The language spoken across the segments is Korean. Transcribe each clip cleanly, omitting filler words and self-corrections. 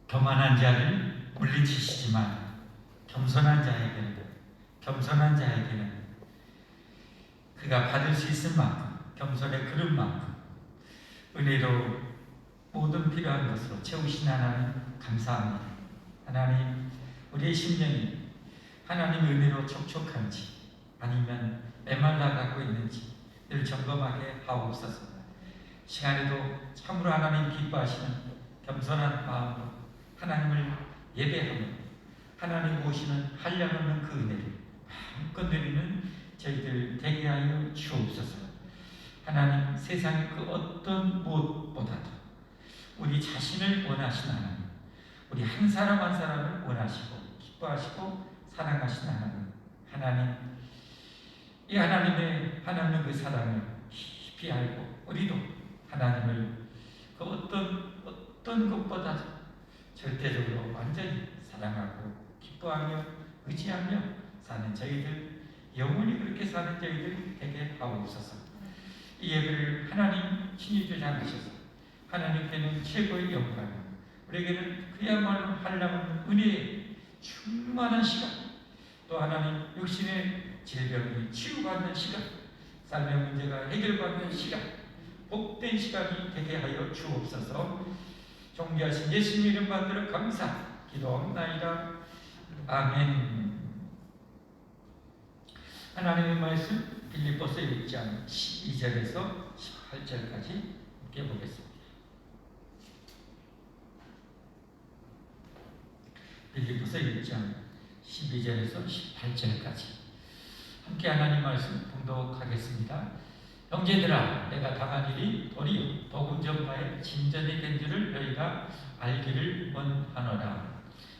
교만한 자를 물리치시지만 겸손한 자에게는 그가 받을 수 있을 만큼, 겸손의 그릇 만큼 은혜로 모든 필요한 것으로 채우신 하나님 감사합니다. 하나님, 우리의 심령이 하나님 은혜로 촉촉한지 아니면 메말라가고 있는지 늘 점검하게 하옵소서. 시간에도 참으로 하나님 기뻐하시는 겸손한 마음으로 하나님을 예배하며 하나님 모시는 한량없는 그 은혜를 마음껏 누리는 저희들 되게 하여 주옵소서. 하나님, 세상의 그 어떤 무엇보다도 우리 자신을 원하시는 하나님, 우리 한 사람 한 사람을 원하시고 기뻐하시고 사랑하시는 하나님, 이 하나님의 그 사랑을 깊이 알고 우리도 하나님을 그 어떤 것보다 절대적으로 완전히 사랑하고 기뻐하며 의지하며 사는 저희들, 영원히 그렇게 사는 저희들 되게 하옵소서. 이 예배를 하나님 친히 주장하셔서 하나님께는 최고의 영광, 우리에게는 그야말로 한량없는 은혜의 충만한 시간, 또 하나님 육신의 질병이 치유받는 시간, 삶의 문제가 해결받는 시간, 복된 시간이 되게 하여 주옵소서. 존귀하신 예수님 이름 받들어 감사 기도하옵나이다. 아멘. 하나님의 말씀 빌립보서 1장 12절에서 18절까지 함께 보겠습니다. 빌립보서 1장 12절에서 18절까지 함께 하나님 말씀 봉독하겠습니다. 형제들아, 내가 당한 일이 도리어 복음 전파의 진전이 된 줄을 너희가 알기를 원하노라.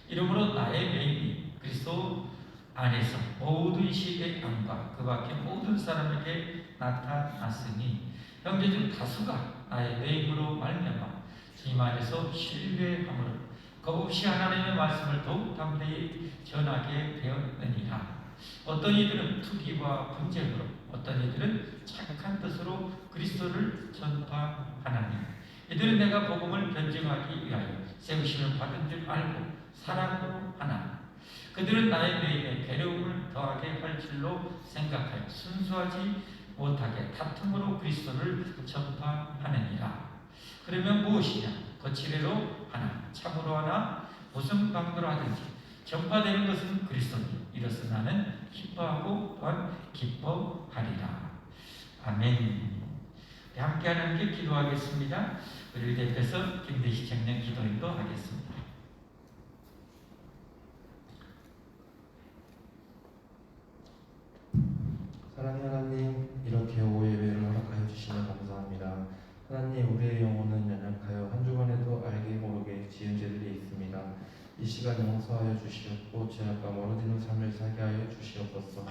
이러므로 나의 매임이 그리스도 안에서 모든 시대의 안과 그 밖의 모든 사람에게 나타났으니 형제 중 다수가 나의 매임으로 말미암아 주님 안에서 신뢰함으로 겁없이 하나님의 말씀을 더욱 담대히 전하게 되었느니라. 어떤 이들은 투기와 분쟁으로, 어떤 이들은 착한 뜻으로 그리스도를 전파하나니 이들은 내가 복음을 변증하기 위하여 세우심을 받은 줄 알고 사랑으로 하나. 그들은 나의 매임에 괴로움을 더하게 할 줄로 생각하여 순수하지 못하게 다툼으로 그리스도를 전파하느니라. 그러면 무엇이냐? 거칠애로 하나, 참으로 하나, 무슨 방도로 하든지 전파되는 것은 그리스도니 이로써 나는 기뻐하고 또한 기뻐하리라. 아멘. 함께 하나님께 기도하겠습니다. 우리를 대표해서 김대식 청년 기도인도 하겠습니다. 사랑하는 하나님, 이렇게 오후 예배를 허락하여 주시며 감사합니다. 하나님, 우리의 영혼은 연약하여 한 주간에도 알게 모르게 지은 죄들이 있습니다. 이 시간 용서하여 주시옵고 죄악과 멀어지는 삶을 살게 하여 주시옵소서.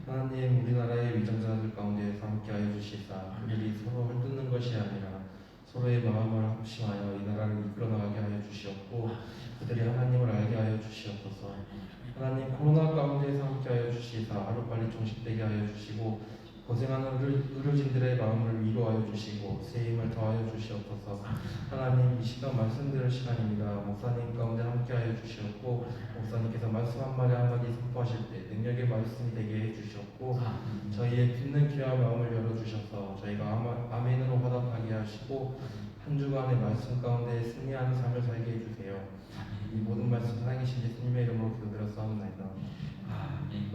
하나님, 우리나라의 위정자들 가운데에서 함께하여 주시사 그들이 서로 헐뜯는 것이 아니라 서로의 마음을 합심하여 이 나라를 이끌어나가게 하여 주시옵고 그들이 하나님을 알게 하여 주시옵소서. 하나님, 코로나 가운데에서 함께하여 주시사 하루빨리 종식되게 하여 주시고 고생하는 의료진들의 마음을 위로하여 주시고 새 힘을 더하여 주시옵소서. 하나님, 이 시간 말씀 들을 시간입니다. 목사님 가운데 함께하여 주시옵고 목사님께서 말씀 한마디 한마디 선포하실 때 능력의 말씀이 되게 해주시옵고 저희의 듣는 귀와 마음을 열어주셔서 저희가 아멘으로 화답하게 하시고 한 주간의 말씀 가운데 승리하는 삶을 살게 해주세요. 이 모든 말씀 사랑이신 예수님의 이름으로 기도드렸사옵나이다. 아멘.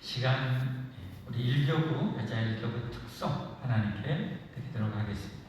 시간 우리 1교구 여자 1교구 특성 하나님께 드리도록 하겠습니다.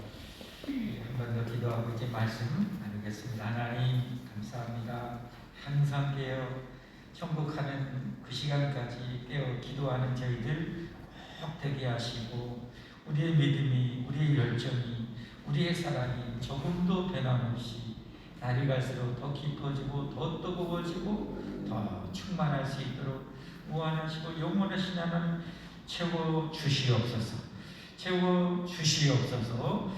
한 번 더 기도하고 이제 말씀 나누겠습니다. 하나님 감사합니다. 항상 깨어 천국하는 그 시간까지 깨어 기도하는 저희들 꼭 되게 하시고 우리의 믿음이, 우리의 열정이, 우리의 사랑이 조금도 변함없이 날이 갈수록 더 깊어지고 더 뜨거워지고 더 충만할 수 있도록 무한하시고 영원하신 하나님 채워 주시옵소서. 채워 주시옵소서.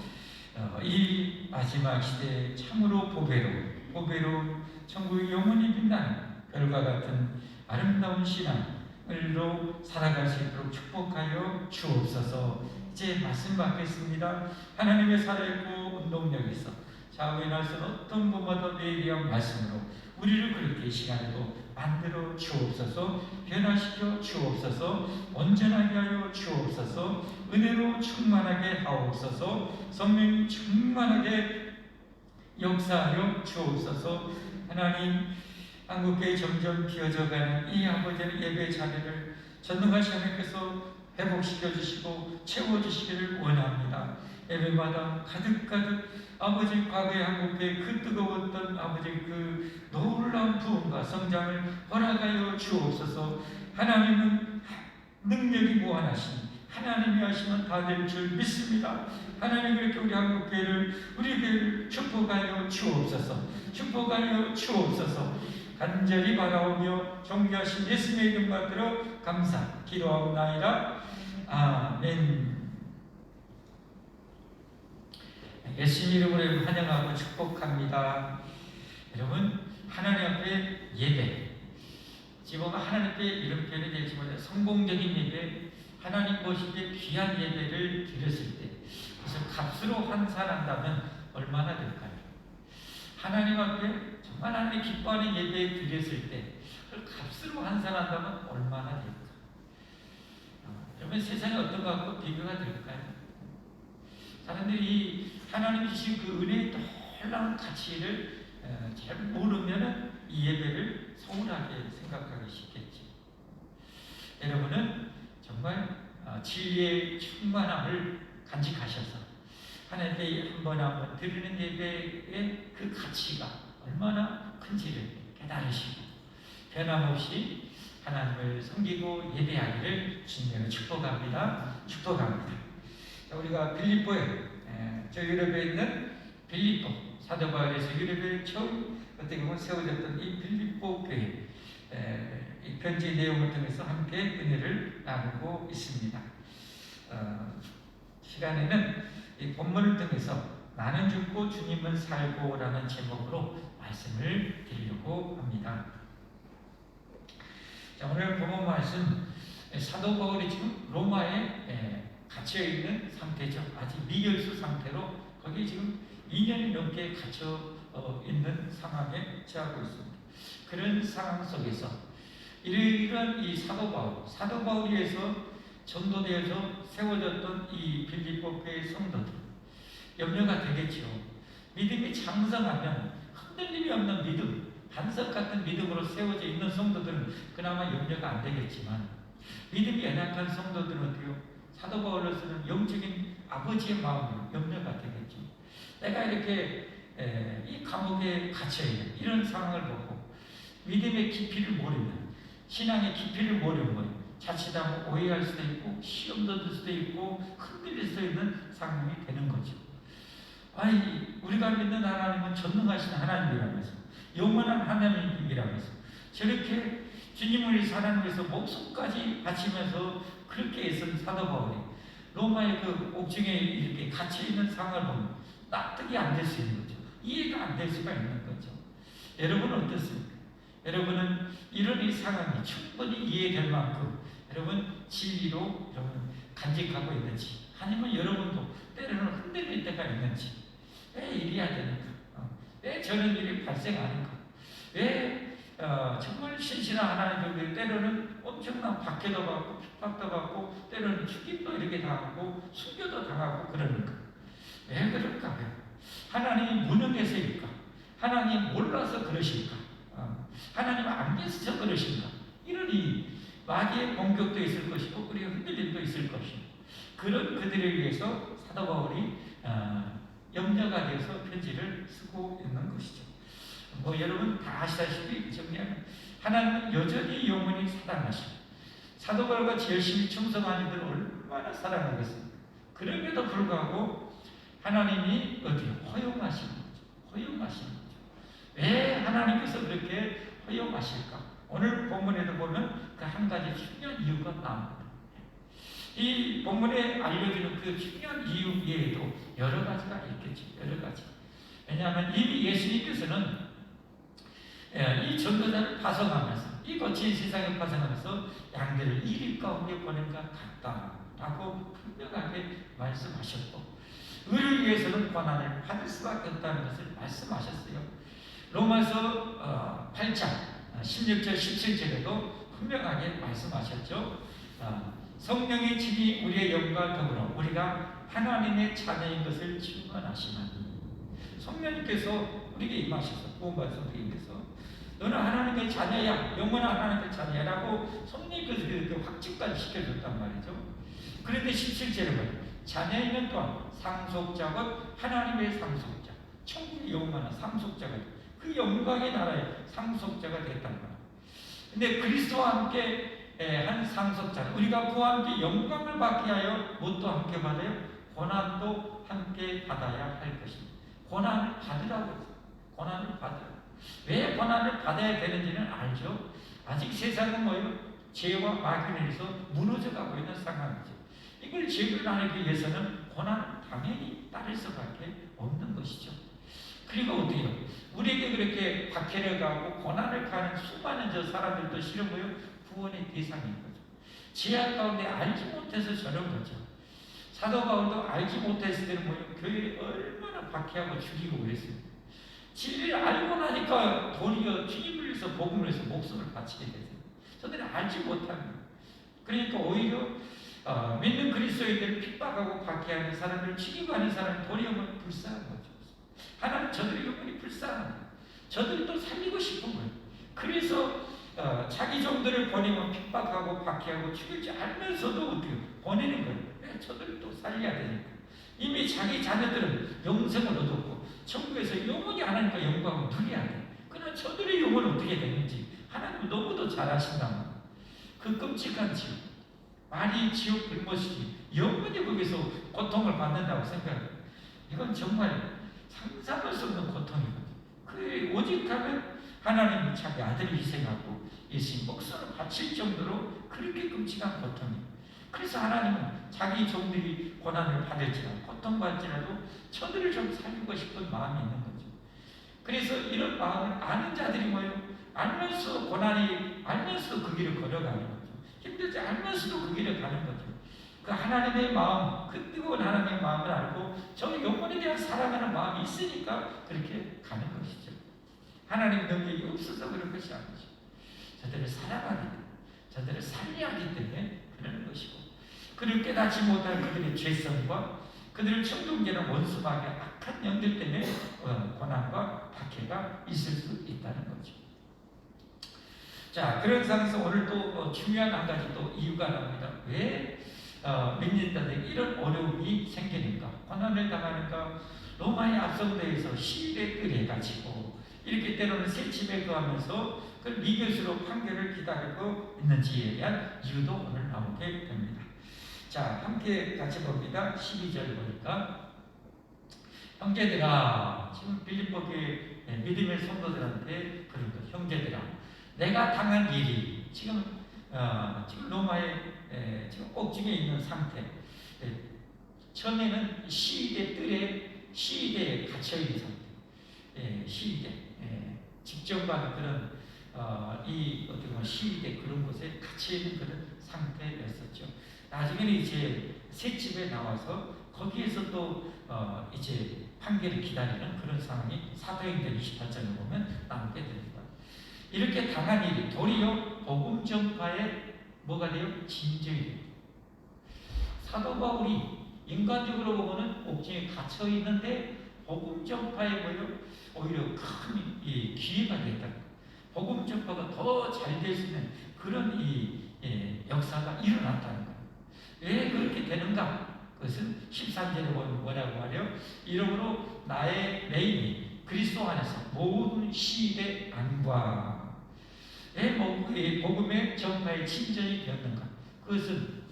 이 마지막 시대에 참으로 보배로운 천국의 영원히 빛나는 별과 같은 아름다운 신앙으로 살아갈 수 있도록 축복하여 주옵소서. 이제 말씀 받겠습니다. 하나님의 살아있고 운동력에서 좌우에 날선 어떤 것마다 매일이한 말씀으로 우리를 그렇게 이 시간에도 만들어 주옵소서. 변화시켜 주옵소서. 온전하게 하여 주옵소서. 은혜로 충만하게 하옵소서. 성령이 충만하게 역사하여 주옵소서. 하나님, 한국교회 점점 비어져가는 이 아버지의 예배 자리를 전능하신 하나님께서 회복시켜 주시고 채워 주시기를 원합니다. 예배마다 가득가득 아버지 과거의 한국교회 그 뜨거웠던 아버지 그 놀라운 부흥과 성장을 허락하여 주옵소서. 하나님은 능력이 무한하신 하나님이 하시면 다 될 줄 믿습니다. 하나님 이렇게 우리 한국교회를 우리 교회를 축복하여 주옵소서. 축복하여 주옵소서. 간절히 바라오며 존귀하신 예수님의 이름 받들어 감사 기도하옵나이다. 아멘. 예수님 이름으로 환영하고 축복합니다. 여러분, 하나님 앞에 예배, 지금 하나님 앞에 이런 표현이 될지 몰라요. 성공적인 예배, 하나님 보시기에 귀한 예배를 드렸을 때, 그래서 값으로 환산한다면 얼마나 될까요? 하나님 앞에 정말 하나님 기뻐하는 예배 드렸을 때, 그걸 값으로 환산한다면 얼마나 될까? 여러분, 세상에 어떤 것과 비교가 될까요? 사람들이 하나님 주신 그 은혜의 놀라운 가치를 잘 모르면 이 예배를 소홀하게 생각하기 쉽겠지. 여러분은 정말 진리의 충만함을 간직하셔서 하나님께 한 번 한 번 드리는 예배의 그 가치가 얼마나 큰지를 깨달으시고 변함없이 하나님을 섬기고 예배하기를 주님으로 축복합니다. 축복합니다. 자, 우리가 빌립보에 저 유럽에 있는 빌립보 사도 바울에서 유럽에 처음 어떻게 보면 세워졌던 이 빌립보 교회 이 편지 내용을 통해서 함께 은혜를 나누고 있습니다. 시간에는 이 본문을 통해서 나는 죽고 주님은 살고라는 제목으로 말씀을 드리려고 합니다. 자, 오늘 본문 말씀 사도 바울이 지금 로마에 갇혀 있는 상태죠. 아직 미결수 상태로 거기 지금 2년이 넘게 갇혀 있는 상황에 처하고 있습니다. 그런 상황 속에서 이런 이 사도 바울에 의해서 전도되어서 세워졌던 이 빌립보 교회 성도들 염려가 되겠죠. 믿음이 장성하면 흔들림이 없는 믿음, 반석 같은 믿음으로 세워져 있는 성도들은 그나마 염려가 안 되겠지만 믿음이 연약한 성도들은 어때요? 사도 바울로서는 영적인 아버지의 마음으로 염려가 되겠죠. 내가 이렇게 이 감옥에 갇혀있는 이런 상황을 보고 믿음의 깊이를 모르면 신앙의 깊이를 모르면 자칫하면 오해할 수도 있고 시험도 들 수도 있고 흔들릴 수도 있는 상황이 되는 거죠. 아니, 우리가 믿는 하나님은 전능하신 하나님이라면서 영원한 하나님이라면서 저렇게 주님을 위해서 하나님을 위해서 목숨까지 바치면서 그렇게 애쓴 사도 바울이 로마의 그 옥중에 이렇게 갇혀있는 상황을 보면 납득이 안 될 수 있는 거죠. 이해가 안 될 수가 있는 거죠. 여러분은 어떻습니까? 여러분은 이런 이 상황이 충분히 이해될 만큼 여러분 진리로 여러분 간직하고 있는지, 아니면 여러분도 때로는 흔들릴 때가 있는지, 왜 이래야 되는가? 왜 저런 일이 발생하는가? 왜 정말 신실한 하나님들 때로는 엄청난 박해도 받고 핍박도 받고 때로는 죽임도 이렇게 당하고 순교도 당하고 그러는가? 왜 그럴까요? 하나님이 무능해서일까? 하나님 몰라서 그러실까? 하나님 안 계셔서 그러신가? 이러니 마귀의 공격도 있을 것이고 우리가 흔들림도 있을 것이고 그런 그들을 위해서 사도 바울이 편지를 쓰고 있는 것이죠. 뭐 여러분 다 아시다시피 정리하면 하나님은 여전히 영원히 사랑하시고 사도 바울과 열심히 충성한 이들을 얼마나 사랑하겠습니까? 그럼에도 불구하고 하나님이 어디에 허용하시는 거죠. 허용하시는 거죠. 왜 하나님께서 그렇게 허용하실까? 오늘 본문에도 보면 그 한 가지 중요한 이유가 나옵니다. 이 본문에 알려주는 그 중요한 이유 외에도 여러 가지가 있겠죠. 여러 가지. 왜냐하면 이미 예수님께서는 이 전도자를 파송하면서 이 거친 세상에 파송하면서 양들을 이리 가운데 보낸 것 같다라고 분명하게 말씀하셨고 의를 위해서는 고난을 받을 수밖에 없다는 것을 말씀하셨어요. 로마서 8장 16절 17절에도 분명하게 말씀하셨죠. 성령의 진이 우리의 영과 더불어 우리가 하나님의 자녀인 것을 증언하시나니 성령님께서 우리에게 임하셔서 구원받은 성령님께서 너는 하나님의 자녀야, 영원한 하나님의 자녀야라고 성령님께서 이렇게 확증까지 시켜줬단 말이죠. 그런데 17절에 보면 자녀이면 또한 상속자가 하나님의 상속자, 천국의 영원한 상속자가 그 영광의 나라의 상속자가 됐단 말이에요. 근데 그리스도와 함께 한 상속자, 우리가 그와 함께 영광을 받게 하여 무엇도 함께 받아요? 고난도 함께 받아야 할 것입니다. 고난을 받으라고 했어요. 고난을 받으라고. 왜 고난을 받아야 되는지는 알죠. 아직 세상은 뭐예요? 죄와 마귀에서 무너져가고 있는 상황이죠. 이걸 제거하기 위해서는 고난을 당연히 따를 수밖에 없는 것이죠. 그리고 어떻게 해요? 우리에게 그렇게 박해를 가고 고난을 가는 수많은 저 사람들도 실은 뭐예요? 구원의 대상인 거죠. 죄악 가운데 알지 못해서 저런 거죠. 사도 바울도 알지 못했을 때는 뭐예요? 교회를 얼마나 박해하고 죽이고 그랬습니다. 진리를 알고 나니까 도리어 주님을 위해서 복음을 위해서 목숨을 바치게 되세요. 저들은 알지 못합니다. 그러니까 오히려 믿는 그리스도인들을 핍박하고 박해하는 사람들을 죽이고 하는 사람은 도리어 불쌍한 거죠. 하나님 저들의 영혼이 불쌍합니다. 저들도 살리고 싶은 거예요. 그래서 자기 종들을 보내면 핍박하고 박해하고 죽일지 알면서도 어떻게 보내는 거예요. 왜? 저들도 살려야 되니까. 이미 자기 자녀들은 영생을 얻었고 천국에서 영원히 하나님과 영광을 누려야 돼. 그러나 저들의 영혼은 어떻게 되는지 하나님은 너무도 잘 아신다는 그 끔찍한 지옥, 많이 지옥 불못이지 영원히 거기서 고통을 받는다고 생각해요. 이건 정말 상상할 수 없는 고통이거든요. 그 오직 하면 하나님이 자기 아들을 희생하고 예수님 목숨을 바칠 정도로 그렇게 끔찍한 고통이에요. 그래서 하나님은 자기 종들이 고난을 받을지라도 고통받을지라도 저들을 좀 살리고 싶은 마음이 있는 거죠. 그래서 이런 마음을 아는 자들이 뭐예요? 알면서 고난이 알면서도 그 길을 걸어가는 거죠. 힘들지 알면서도 그 길을 가는 거죠. 그 하나님의 마음, 그 뜨거운 하나님의 마음을 알고 저 영혼에 대한 사랑하는 마음이 있으니까 그렇게 가는 것이죠. 하나님 능력이 없어서 그런 것이 아니죠. 저들을 사랑하기 때문에, 저들을 살려야 하기 때문에 그러는 것이고, 그를 깨닫지 못한 그들의 죄성과 그들을 충동되는 원수마귀 악한 영들 때문에 고난과 박해가 있을 수 있다는 거죠. 자, 그런 상황에서 오늘 또 중요한 한 가지 또 이유가 나옵니다. 왜 믿는다는 이런 어려움이 생기는가? 고난을 당하는가? 로마의 압송대에서 시위에 끌려가지고 이렇게 때로는 새침에 거하면서 그 미교수로 판결을 기다리고 있는지에 대한 이유도 오늘 나오게 됩니다. 자, 함께 같이 봅니다. 12절 보니까 형제들아, 지금 빌립보 교회 믿음의 성도들한테 그런 거, 형제들아, 내가 당한 일이 지금 로마의 지금 옥중에 있는 상태. 처음에는 시위대 뜰에 시위대에 갇혀 있는 상태. 시위대 직전과는 그런 어떻게 보면 시위대 그런 곳에 갇혀 있는 그런 상태였었죠. 나중에는 이제 새집에 나와서 거기에서 또 이제 판결을 기다리는 그런 상황이 사도행전 28장을 보면 나오게 됩니다. 이렇게 당한 일이 도리어 복음 전파에 뭐가 돼요? 진저이 돼요. 사도 바울이 인간적으로 보면은 옥중에 갇혀 있는데 복음 전파에 오히려 큰 기회가 됐다. 복음 전파가 더 잘 될 수 있는 그런 역사가 일어났다는 거예요. 왜 그렇게 되는가? 그것은 13절에 보면 뭐라고 말해요? 이러므로 나의 매임이 그리스도 안에서 모든 시일의 안과 복음의 전파의 친전이 되었는가? 그것은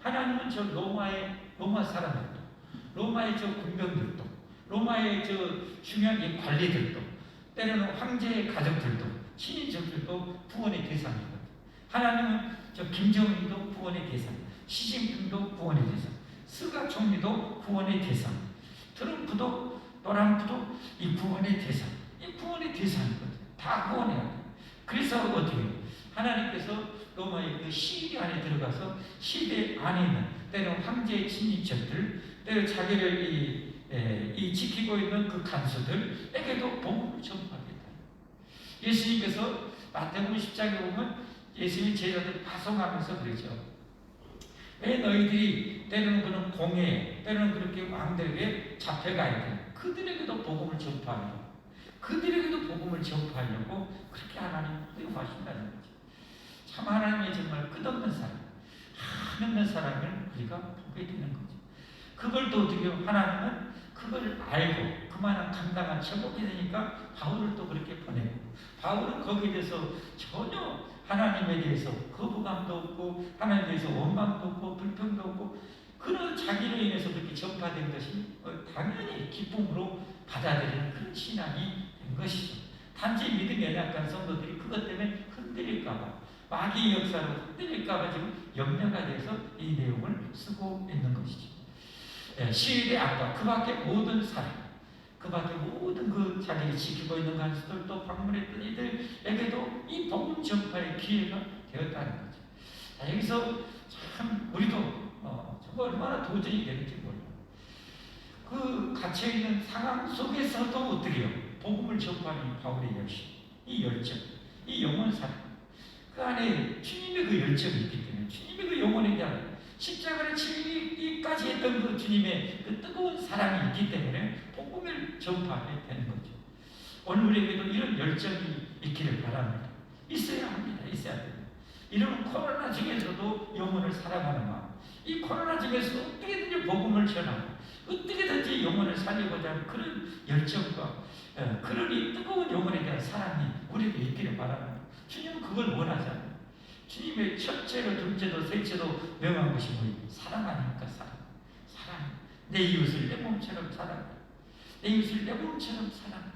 하나님은 저 로마 사람들도, 로마의 저 군병들도, 로마의 저 중요한 이 관리들도, 때로는 황제의 가족들도, 친인척들도 구원의 대상이거든요. 하나님은 저 김정은도 구원의 대상, 시진핑도 구원의 대상, 스가 총리도 구원의 대상, 트럼프도 노람프도 이 구원의 대상, 이 구원의 대상이거든요. 다 구원해야 돼요. 그래서 어떻게 해요? 하나님께서 로마의 그 시대 안에 들어가서 시대 안에 있는 때로는 황제의 친인척들, 때로 자기를 이 지키고 있는 그 간수들에게도 복음을 전파하겠다. 예수님께서 마태복음 10장에 보면 예수님이 제자들 파송하면서 그러죠. 왜 너희들이 때로는 그런 공예, 때로는 그렇게 왕들에게 잡혀가 있대. 그들에게도 복음을 전파하려고, 그들에게도 복음을 전파하려고 그렇게 하나님 허용하신다는 거죠. 참 하나님의 정말 끝없는 사랑, 한없는 사랑을 우리가 보게 되는 거죠. 그걸 또 어떻게 하나님은 그걸 알고 그만한 감당한 처복이 되니까 바울을 또 그렇게 보내고, 바울은 거기에 대해서 전혀 하나님에 대해서 거부감도 없고 하나님에 대해서 원망도 없고 불평도 없고 그런 자기로 인해서 그렇게 전파된 것이 당연히 기쁨으로 받아들이는 그런 신앙이 된 것이죠. 단지 믿음이 연약한 성도들이 그것 때문에 흔들릴까봐, 마귀의 역사로 흔들릴까봐 지금 염려가 돼서 이 내용을 쓰고 있는 것이죠. 시일의 악과 그 밖의 모든 사람, 그 밖에 모든 그 자기를 지키고 있는 간수들, 또 방문했던 이들에게도 이 복음 전파의 기회가 되었다는 거죠. 자, 여기서 참 우리도 정말 얼마나 도전이 되는지 몰라요. 그 갇혀있는 상황 속에서도 어떻게 해요? 복음을 전파하는 바울의 열심, 이 열정, 이 영혼 사랑, 그 안에 주님의 그 열정이 있기 때문에, 주님의 그 영혼에 대한 십자가를 치기까지 했던 그 주님의 그 뜨거운 사랑이 있기 때문에 복음을 전파하게 되는 거죠. 오늘 우리에게도 이런 열정이 있기를 바랍니다. 있어야 합니다. 있어야 됩니다. 이런 코로나 중에서도 영혼을 사랑하는 마음, 이 코로나 중에서도 어떻게든지 복음을 전하고 어떻게든지 영혼을 살리고자 하는 그런 열정과 그런 이 뜨거운 영혼에 대한 사랑이 우리에게 있기를 바랍니다. 주님은 그걸 원하잖아요. 주님의 첫째로 둘째로 셋째로 명한 것이 뭐예요? 사랑 아닙니까? 사랑. 사랑. 내 이웃을 내 몸처럼 사랑하라. 내 이웃을 내 몸처럼 사랑하라.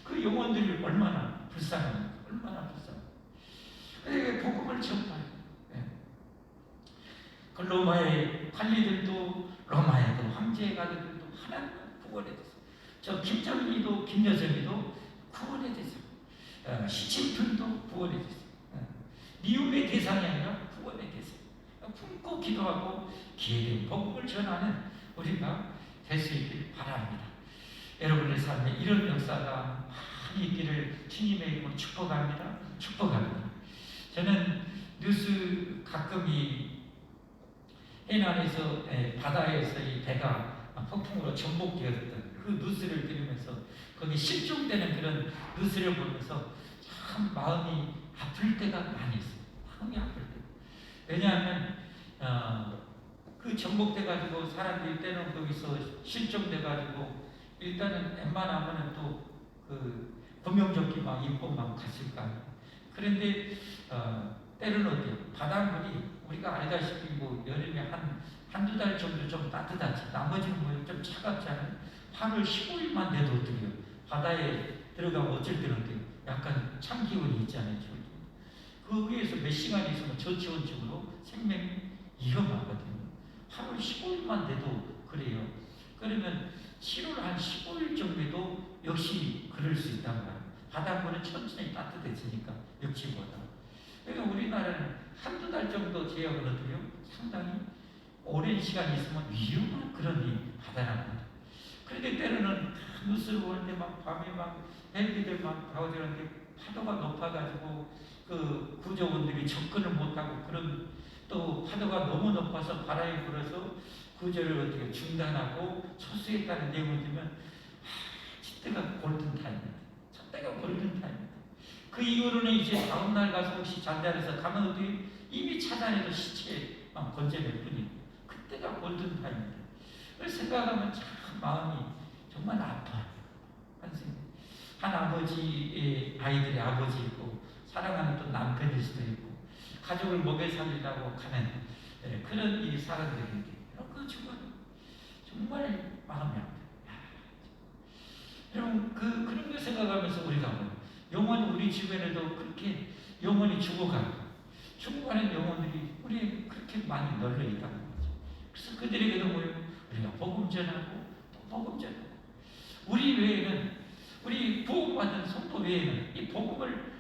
그 영혼들이 얼마나 불쌍합니까? 얼마나 불쌍합니까? 그러니까 복음을 전파해요. 그 로마의 관리들도, 로마의 그 황제의 가족들도 하나님 구원에 대해서, 저 김정희도 김여정이도 구원에 대해서, 시진핑도 구원에 대해서, 미움의 대상이 아니라 구원의 대상. 품고 기도하고 기회된 복음을 전하는 우리가 될 수 있길 바랍니다. 여러분의 삶에 이런 역사가 많이 있기를 주님의 이름으로 축복합니다. 축복합니다. 저는 뉴스 가끔 이 해난에서 바다에서 이 배가 폭풍으로 전복되었던 그 뉴스를 들으면서 거기 실종되는 그런 뉴스를 보면서 참 마음이 아플 때가 많이 있어요. 마음이 아플 때. 왜냐하면 그 전복돼가지고 사람들이 때는 거기서 실종돼가지고 일단은 웬만하면은 또 그 구명조끼 막 입고 막 갔을까. 그런데 때는 어때요? 바닷물이 우리가 알다시피 뭐 여름에 한두 달 정도 좀 따뜻하지. 나머지는 뭐 좀 차갑잖아요. 8월 15일만 돼도 어떻게 해요? 바다에 들어가면 어쩔 때는 어때요? 약간 찬기운이 있잖아요. 그 위에서 몇 시간 있으면 저지온증으로 생명이 위험하거든요. 8월 15일만 돼도 그래요. 그러면 7월 한 15일 정도에도 역시 그럴 수 있단 말이에요. 바닷물은 천천히 따뜻해지니까 역시보다. 그러니까 우리나라는 한두 달 정도 제약을 어떻게 해요? 상당히 오랜 시간이 있으면 위험한 그런 바다란 말이에요. 그런데 때로는 뉴스를 볼 때 막 밤에 막 헬기들 막 가오들는데 파도가 높아가지고 그 구조원들이 접근을 못하고 그런 또 파도가 너무 높아서 바람이 불어서 구조를 어떻게 중단하고 철수했다는 내용을 들으면 저때가 골든타임입니다. 저때가 골든타임입니다. 그 이후로는 이제 다음날 가서 혹시 잔잔해서 가면 어떻게 이미 차단해도 시체만 건져낼 뿐이고 그때가 골든타임입니다. 그걸 생각하면 참 마음이 정말 아파요. 한 아버지의 아이들의 아버지이고 사랑하는 또 남편일 수도 있고 가족을 먹여 살리려고 가는 그런 이 사람들에게 그 정말 마음이 아파요. 여러분 그런 걸 생각하면서 우리가 영원 우리 주변에도 그렇게 영혼이 죽어가는 영혼들이 우리에게 그렇게 많이 널려 있다는 거죠. 그래서 그들에게도 우리가 복음 전하고 또 복음 전하고 우리 외에는 우리 부흥받은 성도 외에는 이 복음을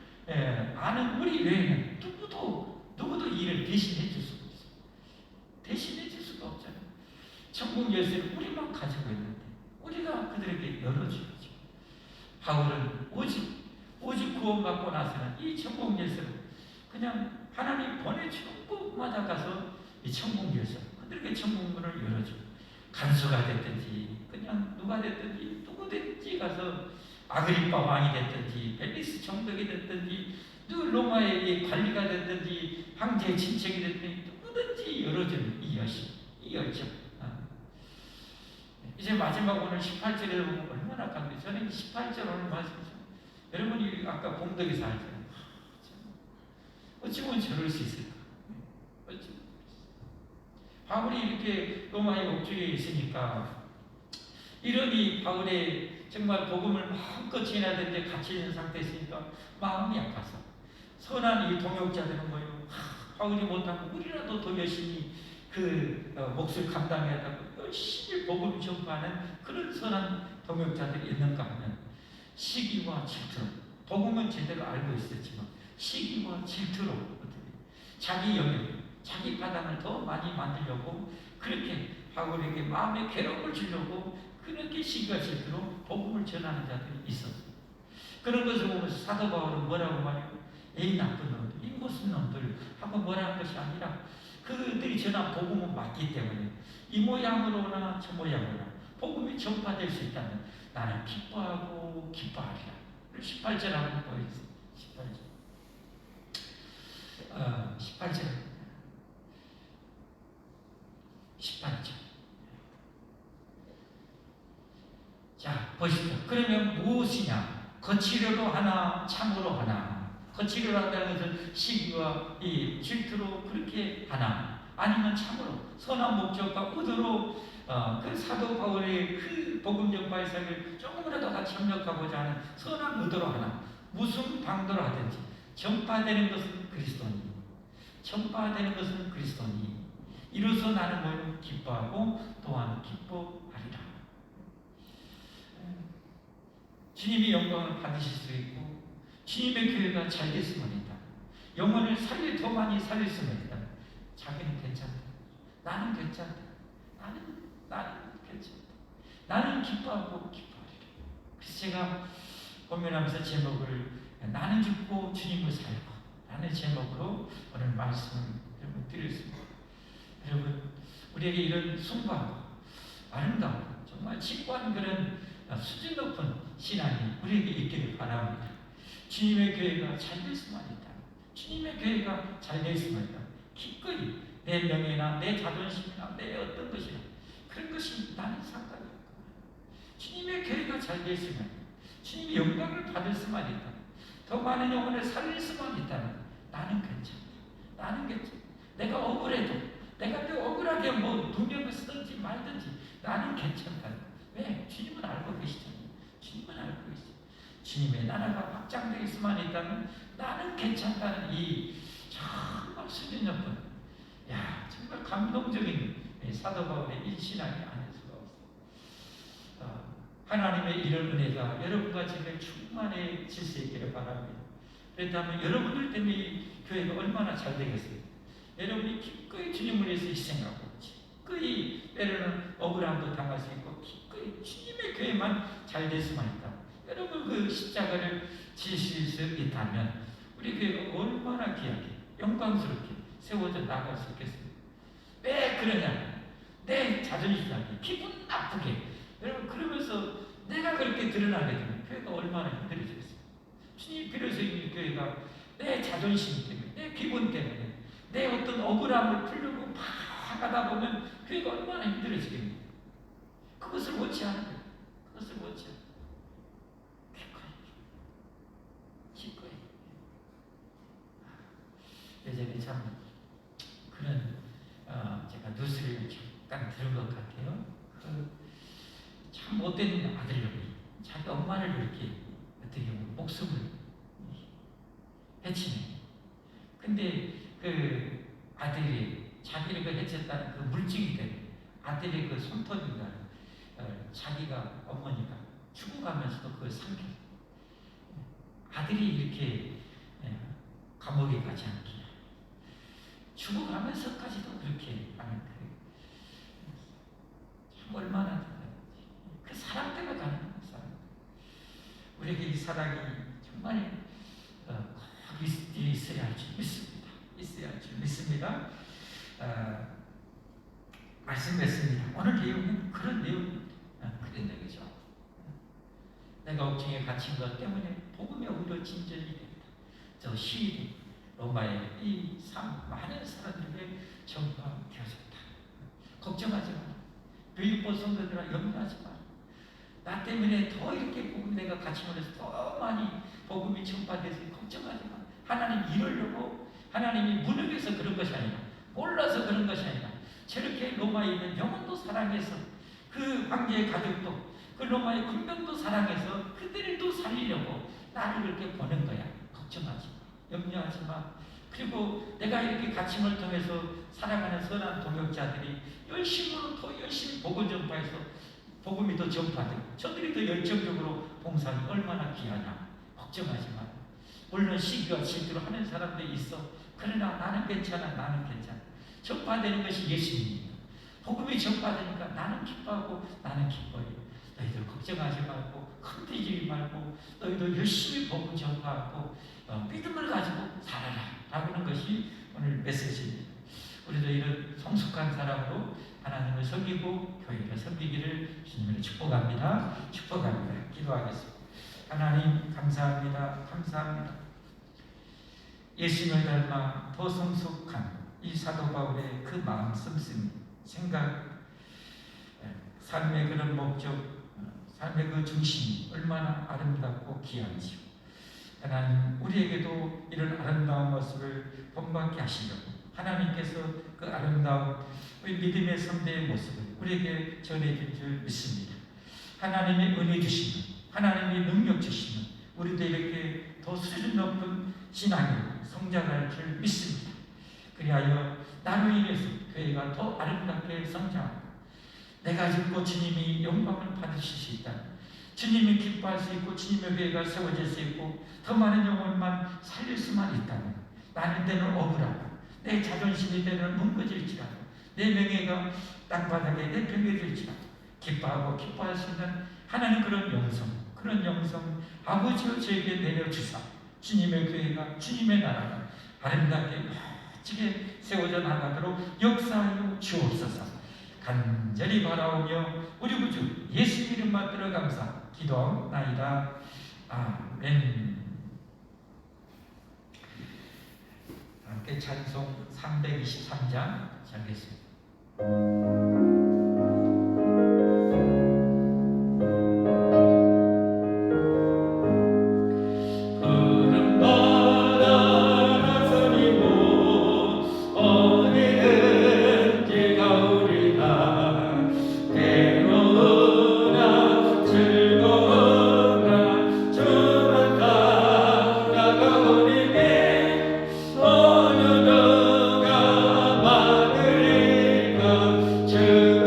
아는 우리 외에는 누구도 이를 대신해 줄 수가 없어요. 대신해 줄 수가 없잖아요. 천국 열쇠를 우리만 가지고 있는데 우리가 그들에게 열어줘야죠. 바울은 오직 구원받고 나서는 이 천국 열쇠를 그냥 하나님 보내주는 곳마다 가서 이 천국 열쇠 그들에게 천국 문을 열어줘. 간수가 됐든지 그냥 누가 됐든지 누구든지 가서 아그리빠 왕이 됐든지 벨리스 총독이 됐든지 로마의 관리가 됐든지 황제의 친척이 됐든지 누구든지 열어주는 이 열정. 이제 마지막 오늘 18절에 보면 얼마나 감동이 저는 18절 오늘 말씀이죠. 여러분이 아까 공덕에서 알잖아요. 어찌 보면 저럴 수 있을까? 바울이 이렇게 로마의 옥중에 있으니까 이런 이 바울의 정말 복음을 마음껏 전해야 되는데 갇혀 있는 상태에 있으니까 마음이 아파서 선한 이 동역자들은 뭐예요? 바울이 못하고 우리라도 더 열심히 그 몫을 감당해야 하고 열심히 복음을 전파하는 그런 선한 동역자들이 있는가 하면 시기와 질투로 복음은 제대로 알고 있었지만 시기와 질투로 자기 영역, 자기 바닥을 더 많이 만들려고 그렇게 바울에게 마음의 괴로움을 주려고 그렇게 시기와 질투로 복음을 전하는 자들이 있었어요. 그런 것을 보면서 사도 바울은 뭐라고 말해요? 이 나쁜 놈들, 이 무슨 놈들 하고 뭐라는 것이 아니라 그들이 전한 복음은 맞기 때문에 이 모양으로나 저 모양으로나 복음이 전파될 수 있다면 나는 기뻐하고 기뻐하리라. 18절 한번 보여주세요. 18절 18절 자 보시죠. 그러면 무엇이냐? 거치려도 하나 참으로 하나. 거치려고 한다는 것은 시기와 이 질투로 그렇게 하나 아니면 참으로 선한 목적과 의도로 그 사도 바울의 그 복음 전파의 삶을 조금이라도 같이 협력하고자 하는 선한 의도로 하나 무슨 방도로 하든지 전파되는 것은 그리스도니 전파되는 것은 그리스도니 이로써 나는 뭘 기뻐하고 또한 기뻐하리라. 주님이 영광을 받으실 수 있고 주님의 교회가 잘 됐으면 있다. 영혼을 더 많이 살릴 수는 있다. 자기는 괜찮다. 나는 괜찮다. 나는 괜찮다. 나는 기뻐하고 기뻐하리라. 그래서 제가 고민하면서 제목을 나는 죽고 주님을 살고 라는 제목으로 오늘 말씀을 여러분 드렸습니다. 여러분 우리에게 이런 숭고하고 아름다운 정말 직관 그런 수준 높은 신앙이 우리에게 있기를 바랍니다. 주님의 교회가 잘 됐으면 있다. 주님의 교회가 잘 됐으면 있다. 기꺼이 내 명예나 내 자존심이나 내 어떤 것이나 그런 것이 나는 상관이 없고 주님의 교회가 잘 됐으면 주님의 영광을 받을 수만 있다. 더 많은 영혼을 살릴 수만 있다면 나는 괜찮다. 나는 괜찮다. 내가 억울해도 내가 억울하게 누명을 쓰든지 말든지 나는 괜찮다. 왜? 주님은 알고 계시잖아요. 주님은 알고 계시죠. 주님의 나라가 확장되어 있으만 있다면 나는 괜찮다는 이 정말 수준 높은 정말 감동적인 사도 바울의 이 신앙이 아닐 수가 없어요. 하나님의 이런 은혜가 여러분과 제게 충만해질 수 있기를 바랍니다. 그렇다면 여러분들 때문에 이 교회가 얼마나 잘 되겠어요? 여러분이 기꺼이 주님을 위해서 희생하고 기꺼이 때로는 억울함도 당할 수 있고 기꺼이 주님의 교회만 잘 됐으면 있다. 여러분 그 십자가를 지실 수 있다면 우리 교회가 얼마나 귀하게 영광스럽게 세워져 나갈 수 있겠습니까? 왜 그러냐? 내 자존심 상해 기분 나쁘게 여러분 그러면서 내가 그렇게 드러나게 되면 교회가 얼마나 힘들어지겠어요? 주님 필요해서 있는 교회가 내 자존심 때문에 내 기분 때문에 내 어떤 억울함을 풀려고 막 하다 보면 교회가 얼마나 힘들어지겠니? 그것을 원치 않은 거예요. 그것을 원치 않은 기꺼이. 예전에 참 그런 제가 뉴스를 잠깐 들은 것 같아요. 참 못된 아들놈이 자기 엄마를 이렇게 어떻게 보면 목숨을 해치네. 근데 그 아들이 자기를 그 해쳤다는 그 물증이 된 아들의 그 손톱인가 자기가 어머니가 죽어가면서도 그걸 삼켜 아들이 이렇게 감옥에 가지 않게 죽어가면서까지도 그렇게 하는 참 얼마나 그 사랑 때문에 가는 사랑. 우리에게 이 사랑이 정말 꼭 있어야 할 줄 믿습니다. 있어야 할 줄 믿습니다. 말씀했습니다. 오늘 내용은 그런 내용입니다. 그런 내용이죠. 내가 옥중에 갇힌 것 때문에 복음의 오히려 진전이 됩니다. 저 시인이 로마의 이 많은 사람들에게 전파되어졌다. 걱정하지 마라. 빌립보 성도들아 염려하지 마라. 나 때문에 더 이렇게 복음 내가 갇힘으로써 더 많이 복음이 전파돼서 걱정하지 마라. 하나님 이러려고 하나님이 무능해서 그런 것이 아니라 몰라서 그런 것이 아니라 저렇게 로마에 있는 영혼도 사랑해서 그 황제의 가족도 그 로마의 군병도 사랑해서 그들도 살리려고 나를 그렇게 보낸 거야. 걱정하지 마. 염려하지 마. 그리고 내가 이렇게 갇힘을 통해서 사랑하는 선한 동역자들이 열심히 복음 전파해서 복음이 더 전파되고 저들이 더 열정적으로 봉사하니 얼마나 귀하냐. 걱정하지 마. 물론 시기와 질투로 하는 사람들이 있어. 그러나 나는 괜찮아. 나는 괜찮아. 전파되는 것이 예수님입니다. 복음이 전파되니까 나는 기뻐하고 나는 기뻐해요. 너희들 걱정하지 말고 흔들리지 말고 너희들 열심히 복음 전파하고 믿음을 가지고 살아라 라는 것이 오늘 메시지입니다. 우리도 이런 성숙한 사람으로 하나님을 섬기고 교회를 섬기기를 주님을 축복합니다. 축복합니다. 기도하겠습니다. 하나님 감사합니다. 감사합니다. 예수님을 닮아 더 성숙한 이 사도 바울의 그 마음 씀씀 생각 삶의 그런 목적 삶의 그 중심이 얼마나 아름답고 귀한지요. 하나님 우리에게도 이런 아름다운 모습을 본받게 하시려고 하나님께서 그 아름다운 우리 믿음의 선배의 모습을 우리에게 전해줄 줄 믿습니다. 하나님의 은혜 주시면 하나님의 능력 주시면 우리도 이렇게 더 수준 높은 신앙으로 성장할 줄 믿습니다. 그리하여 나로 인해서 교회가 더 아름답게 성장하고 내가 짓고 주님이 영광을 받으실 수 있다. 주님이 기뻐할 수 있고 주님의 교회가 세워질 수 있고 더 많은 영혼만 살릴 수만 있다면 나는 때는 억울하고 내 자존심이 때는 뭉거질지라도 내 명예가 땅바닥에 내팽개질지라도 기뻐하고 기뻐할 수 있는 하나님 그런 영성 아버지여 저에게 내려주사 주님의 교회가 주님의 나라가 아름답게 멋지게 세워져 나가도록 역사하여 주옵소서. 간절히 바라오며 우리 구주 예수 이름 받들어 감사 기도하옵나이다. 아멘. 함께 찬송 323장 시작하겠습니다. 주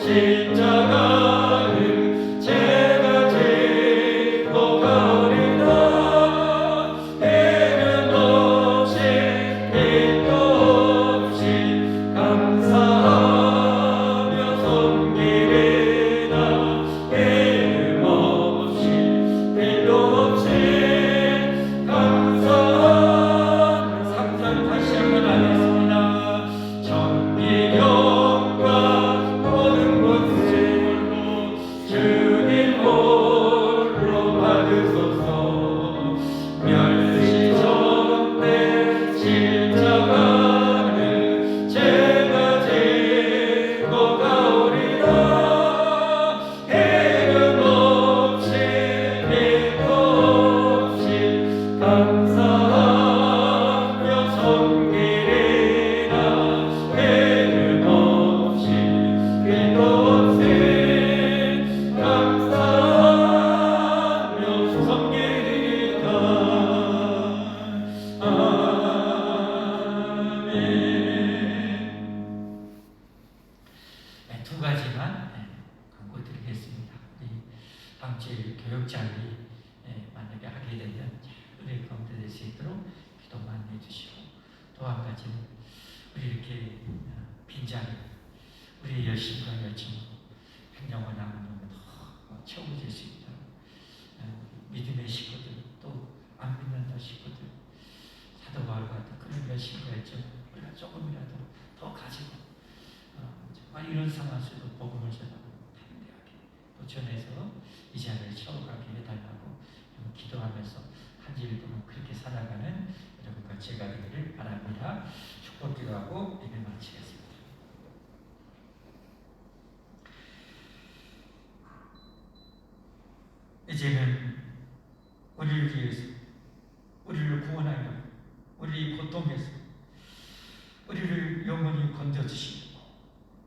십자가를 제가 지고 가리라. 해는 없이 빛도 없이 감사하며 섬기리라. 해는 없이 빛도 없이 감사하며 상절 다시 한번 하겠습니다. 전기 영광 모든 것을 주님 홀로 받으소서. 멸시정대 십자가를 제가 지고 가오리라. 해는 없이 빛도 없이 감사하며 섬기리라. 해는 없이 빛도 없이 감사하며 섬기리라. 아멘. 네, 두 가지만 광고 드리겠습니다. 우리 다음 주에 교육자리 만약에 하게 되면 은혜 가운데 될 수 있도록 기도 많이 해주시고, 또 한 가지는 우리 이렇게 빈자리, 우리의 열심과 열정으로 행정을 나누면 더 채워질 수 있도록 믿음의 식구들, 또 안 믿는다 식구들, 사도 바울 같은 그런 열심과 열정 우리가 조금이라도 더 가지고 정말 이런 상황 속에서 복음을 전하고 담대하게 또 전해서 이 자리를 채워가게 해달라고 기도하면서 한 주일 동안 그렇게 살아가는 여러분과 제가 되기를 바랍니다. 축복 기도하고 예배 마치겠습니다. 이제는 우리를 위해서, 우리를 구원하여 우리 고통에서 우리를 영원히 건져주시고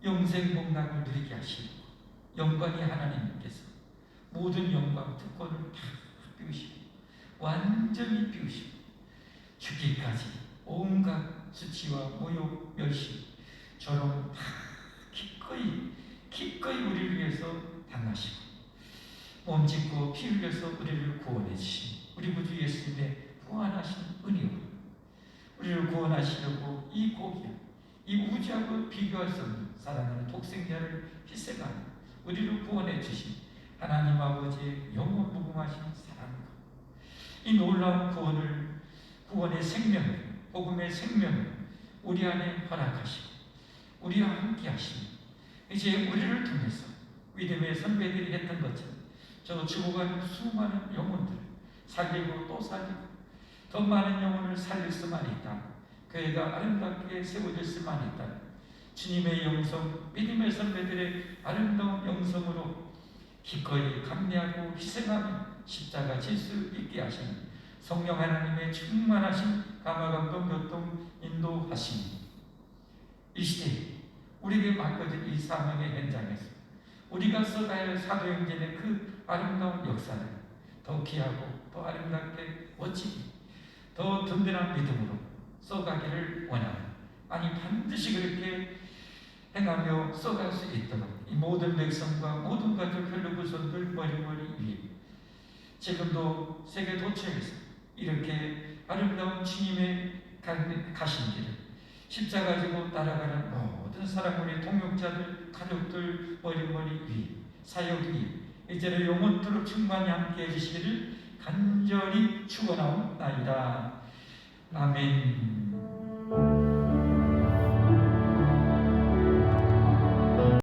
영생 복락을 누리게 하시고 영광의 하나님께서 모든 영광 특권을 다 비우시고 완전히 비우시고 죽기까지 온갖 수치와 모욕, 멸시, 조롱 다 기꺼이 우리를 위해서 당하시고 몸짓고 피 흘려서 우리를 구원해 주신 우리 구주 예수님의 무한하신 은혜로 우리를 구원하시려고 이 고귀한 이 우주하고 비교할 수 없는 사랑하는 독생자를 희생하여 우리를 구원해 주신 하나님 아버지의 영원 무궁하신 사랑과 이 놀라운 구원의 생명을, 복음의 생명을 우리 안에 허락하시고 우리와 함께 하시니 이제 우리를 통해서 믿음의 선배들이 했던 것처럼 저 죽어가는 수많은 영혼들을 살리고 또 살리고 더 많은 영혼을 살릴 수만 있다. 교회가 아름답게 세워질 수만 있다. 주님의 영성, 믿음의 선배들의 아름다운 영성으로 기꺼이 감내하고 희생하며 십자가 질 수 있게 하시는 성령 하나님의 충만하신 감화감동 교통 인도하시니 이 시대에 우리에게 맡겨진 이 사명의 현장에서 우리가 써가야 할 사도행전의 그 아름다운 역사를 더 귀하고 더 아름답게 멋지게 더 든든한 믿음으로 써가기를 원합니다. 아니 반드시 그렇게 행하며 써갈 수 있도록 이 모든 백성과 모든 가족 혈루구손들 머리머리 위에 지금도 세계 도처에서 이렇게 아름다운 주님의 가신 길을 십자가 지고 따라가는 모든 사랑꾼의 동역자들, 가족들 머리머리 위에 사역 위에 이제는 영원토록 충만히 함께 해주시기를 간절히 축원하옵나이다. 아멘.